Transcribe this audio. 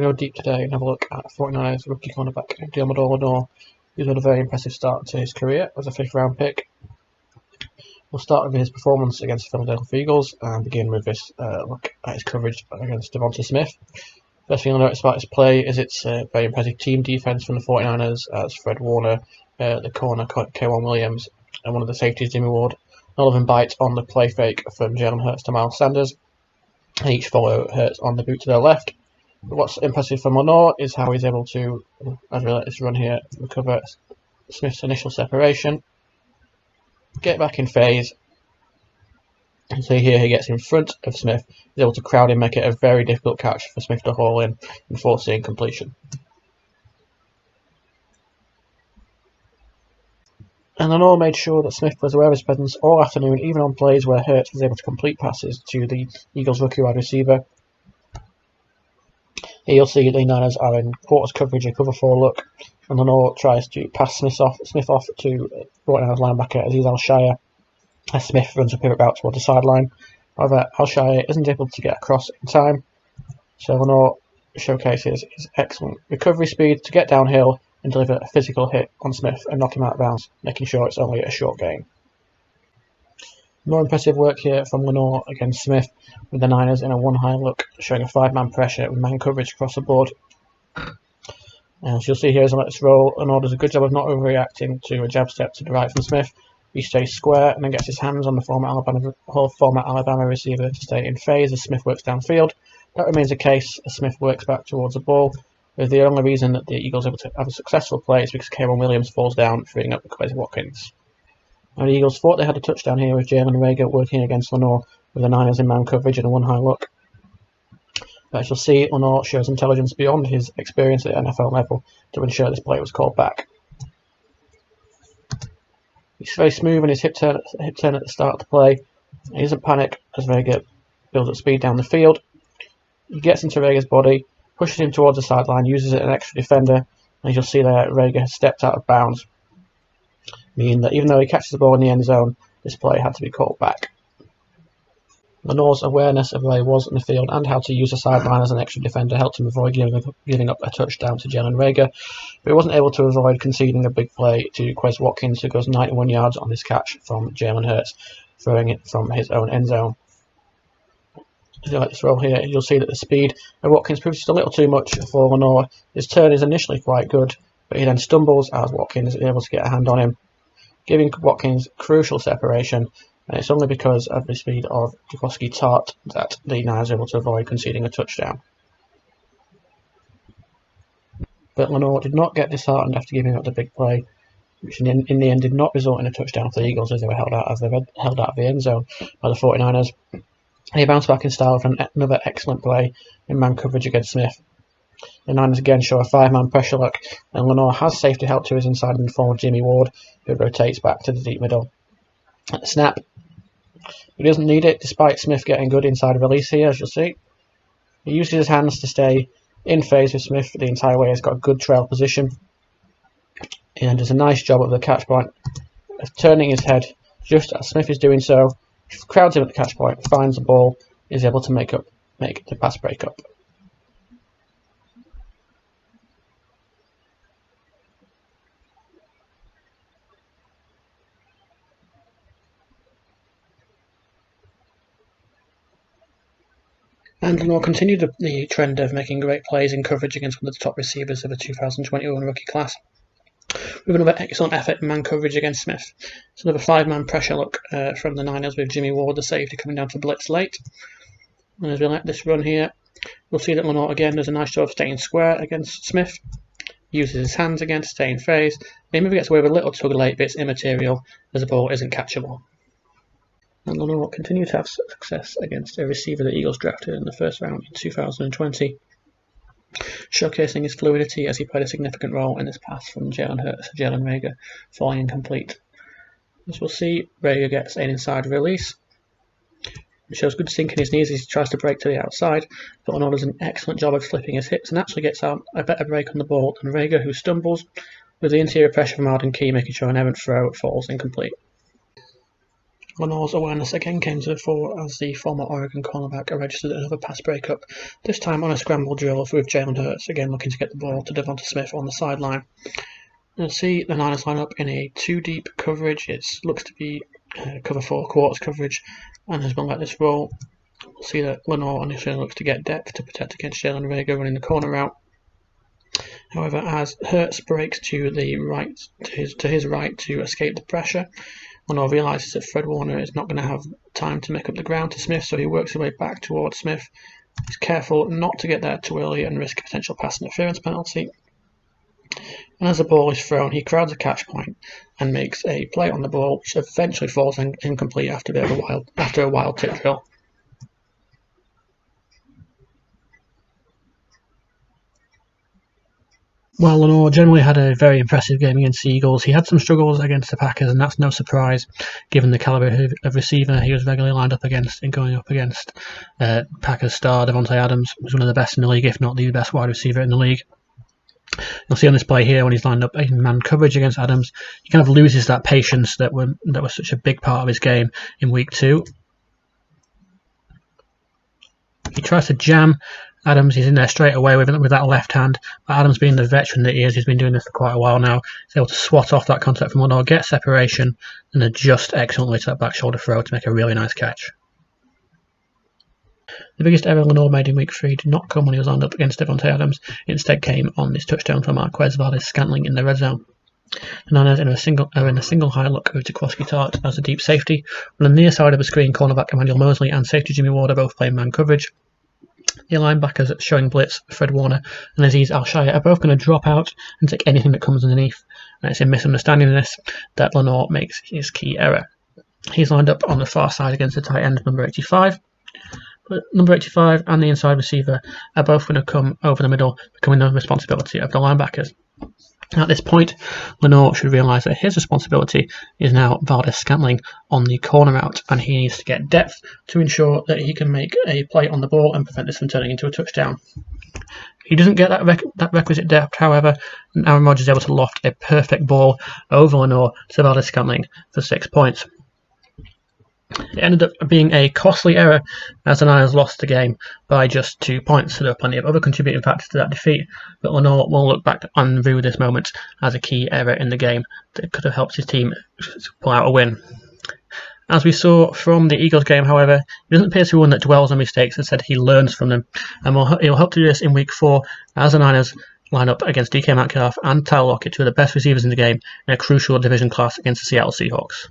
Go deep today and have a look at 49ers rookie cornerback Deommodore Lenoir, who's had a very impressive start to his career as a 5th round pick. We'll start with his performance against the Philadelphia Eagles and begin with this look at his coverage against Devonta Smith. First thing I'll notice about his play is it's a very impressive team defense from the 49ers as Fred Warner, the corner K'Waun Williams, and one of the safeties Jimmy Ward. All of them bite on the play fake from Jalen Hurts to Miles Sanders, and each follow Hurts on the boot to their left. But what's impressive for Lenoir is how he's able to, as we let this run here, recover Smith's initial separation, get back in phase, and so here he gets in front of Smith, he's able to crowd him, make it a very difficult catch for Smith to haul in and forcing completion. And Lenoir made sure that Smith was aware of his presence all afternoon, even on plays where Hurts was able to complete passes to the Eagles rookie wide receiver. Here you'll see the Niners are in quarters coverage, a cover 4 look, and Lenoir tries to pass Smith off to 49ers linebacker Azeez Al-Shaair as Smith runs a pivot route towards the sideline. However, Al-Shaair isn't able to get across in time, so Lenoir showcases his excellent recovery speed to get downhill and deliver a physical hit on Smith and knock him out of bounds, making sure it's only a short gain. More impressive work here from Lenoir against Smith, with the Niners in a one-high look, showing a 5-man pressure with man coverage across the board. As you'll see here as I let this roll, Lenoir does a good job of not overreacting to a jab step to the right from Smith. He stays square and then gets his hands on the former Alabama receiver to stay in phase as Smith works downfield. That remains the case as Smith works back towards the ball, with the only reason that the Eagles are able to have a successful play is because K'Waun Williams falls down, freeing up Quez Watkins. Now the Eagles thought they had a touchdown here with Jalen Reagor working against Lenoir with the Niners in man coverage and a one-high look. But as you'll see, Lenoir shows intelligence beyond his experience at the NFL level to ensure this play was called back. He's very smooth in his hip turn at the start of the play. He doesn't panic as Reagor builds up speed down the field. He gets into Reagor's body, pushes him towards the sideline, uses it as an extra defender, and as you'll see there, Reagor has stepped out of bounds, meaning that even though he catches the ball in the end zone, this play had to be called back. Lenoir's awareness of where he was in the field and how to use the sideline as an extra defender helped him avoid giving up a touchdown to Jalen Reagor, but he wasn't able to avoid conceding a big play to Quez Watkins, who goes 91 yards on this catch from Jalen Hurts, throwing it from his own end zone. As you like this roll here, you'll see that the speed of Watkins proves just a little too much for Lenoir. His turn is initially quite good, but he then stumbles as Watkins is able to get a hand on him, giving Watkins crucial separation, and it's only because of the speed of Jaquiski Tartt that the Niners are able to avoid conceding a touchdown. But Lenoir did not get disheartened after giving up the big play, which in the end did not result in a touchdown for the Eagles as they were held out of the end zone by the 49ers. He bounced back in style for another excellent play in man coverage against Smith. The Niners again show a 5-man pressure look, and Lenoir has safety help to his inside in the form of Jimmy Ward, who rotates back to the deep middle. At the snap, he doesn't need it despite Smith getting good inside release here, as you'll see. He uses his hands to stay in phase with Smith the entire way. He's got a good trail position, and does a nice job at the catch point of turning his head just as Smith is doing so. Crowds him at the catch point, finds the ball, is able to make the pass break up. And Lenoir continued the trend of making great plays in coverage against one of the top receivers of the 2021 rookie class, with another excellent effort in man coverage against Smith. It's another 5-man pressure look from the Niners with Jimmy Ward, the safety, coming down to blitz late. And as we let this run here, we'll see that Lenoir again does a nice job of staying square against Smith, uses his hands again to stay in phase. He maybe gets away with a little tug late, but it's immaterial as the ball isn't catchable. And Lenoir continued to have success against a receiver the Eagles drafted in the first round in 2020, showcasing his fluidity as he played a significant role in this pass from Jalen Hurts to Jalen Reagor, falling incomplete. As we'll see, Reagor gets an inside release. It shows good sink in his knees as he tries to break to the outside, but Lenoir does an excellent job of flipping his hips and actually gets out a better break on the ball than Reagor, who stumbles with the interior pressure from Arden Key, making sure an errant throw falls incomplete. Lenoir's awareness again came to the fore as the former Oregon cornerback registered another pass breakup, this time on a scramble drill with Jalen Hurts again looking to get the ball to Devonta Smith on the sideline. You'll see the Niners line up in a 2-deep coverage. It looks to be cover 4 quarters coverage, and as we'll let this roll, we'll see that Lenoir initially looks to get depth to protect against Jalen Reagor running the corner route. However, as Hurts breaks to the right, to his right to escape the pressure, Lenoir realises that Fred Warner is not going to have time to make up the ground to Smith, so he works his way back towards Smith. He's careful not to get there too early and risk a potential pass interference penalty. And as the ball is thrown, he crowds a catch point and makes a play on the ball, which eventually falls incomplete after a wild tip drill. While Lenoir generally had a very impressive game against the Eagles, he had some struggles against the Packers, and that's no surprise given the caliber of receiver he was regularly lined up against and going up against Packers star Davante Adams, who's one of the best in the league, if not the best wide receiver in the league. You'll see on this play here when he's lined up in man coverage against Adams, he kind of loses that patience that was such a big part of his game in week 2. He tries to jam Adams, he's in there straight away with that left hand, but Adams, being the veteran that he is, he's been doing this for quite a while now, he's able to swat off that contact from Lenoir, get separation, and adjust excellently to that back shoulder throw to make a really nice catch. The biggest error Lenoir made in week 3 did not come when he was lined up against Davante Adams, it instead came on this touchdown from Marquez Valdes-Scantling in the red zone. The Niners are in a single high look with Jaquiski Tartt as a deep safety, on the near side of the screen, cornerback Emmanuel Mosley and safety Jimmy Ward are both playing man coverage. The linebackers showing blitz, Fred Warner and Azeez Al-Shaair, are both going to drop out and take anything that comes underneath. And it's a misunderstanding this that Lenoir makes his key error. He's lined up on the far side against the tight end, number 85. But number 85 and the inside receiver are both going to come over the middle, becoming the responsibility of the linebackers. At this point, Lenoir should realise that his responsibility is now Valdes-Scantling on the corner route, and he needs to get depth to ensure that he can make a play on the ball and prevent this from turning into a touchdown. He doesn't get that requisite depth, however, and Aaron Rodgers is able to loft a perfect ball over Lenoir to Valdes-Scantling for 6 points. It ended up being a costly error as the Niners lost the game by just 2 points, so there are plenty of other contributing factors to that defeat, but Lenoir will look back and view this moment as a key error in the game that could have helped his team pull out a win. As we saw from the Eagles game, however, he doesn't appear to be one that dwells on mistakes, instead he learns from them, and he'll help to do this in week 4 as the Niners line up against DK Metcalf and Tyler Lockett, two of the best receivers in the game, in a crucial division clash against the Seattle Seahawks.